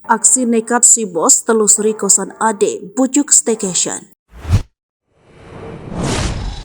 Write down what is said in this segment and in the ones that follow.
Aksi nekat si bos telusuri kosan Ade, bujuk staycation.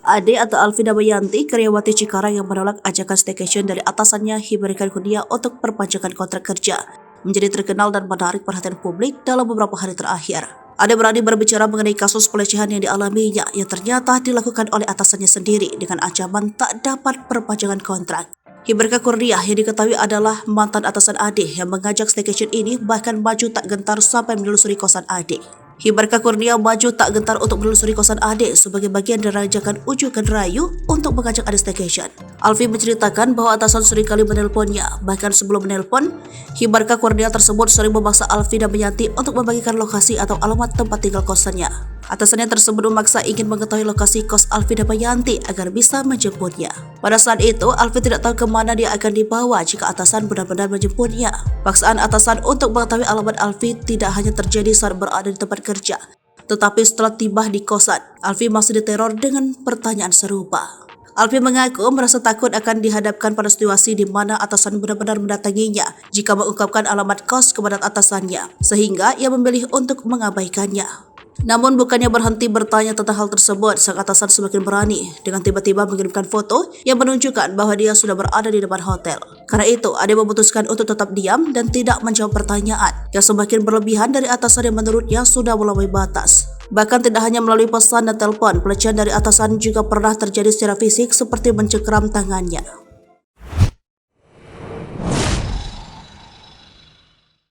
Ade atau Alfi Damayanti, karyawati Cikarang yang menolak ajakan staycation dari atasannya diberikan hadiah untuk perpanjangan kontrak kerja, menjadi terkenal dan menarik perhatian publik dalam beberapa hari terakhir. Ade berani berbicara mengenai kasus pelecehan yang dialaminya yang ternyata dilakukan oleh atasannya sendiri dengan ancaman tak dapat perpanjangan kontrak. Hiberka Kurniah yang diketahui adalah mantan atasan Ade yang mengajak staycation ini bahkan maju tak gentar sampai menelusuri kosan Ade. Hiberka Kurniah maju tak gentar untuk menelusuri kosan Ade sebagai bagian dari ajakan ujukan rayu untuk mengajak Ade staycation. Alfi menceritakan bahwa atasan seringkali menelponnya, bahkan sebelum menelpon, Hiberka Kurniah tersebut sering memaksa Alfi Damayanti untuk membagikan lokasi atau alamat tempat tinggal kosannya. Atasannya tersebut memaksa ingin mengetahui lokasi kos Alfi Damayanti agar bisa menjemputnya. Pada saat itu, Alfi tidak tahu kemana dia akan dibawa jika atasan benar-benar menjemputnya. Paksaan atasan untuk mengetahui alamat Alfi tidak hanya terjadi saat berada di tempat kerja, tetapi setelah tiba di kosan, Alfi masih diteror dengan pertanyaan serupa. Alfi mengaku merasa takut akan dihadapkan pada situasi di mana atasan benar-benar mendatanginya jika mengungkapkan alamat kos kepada atasannya, sehingga ia memilih untuk mengabaikannya. Namun bukannya berhenti bertanya tentang hal tersebut, sang atasan semakin berani dengan tiba-tiba mengirimkan foto yang menunjukkan bahwa dia sudah berada di depan hotel. Karena itu, Ade memutuskan untuk tetap diam dan tidak menjawab pertanyaan yang semakin berlebihan dari atasan yang menurutnya sudah melampaui batas. Bahkan tidak hanya melalui pesan dan telepon, pelecehan dari atasan juga pernah terjadi secara fisik seperti mencengkeram tangannya.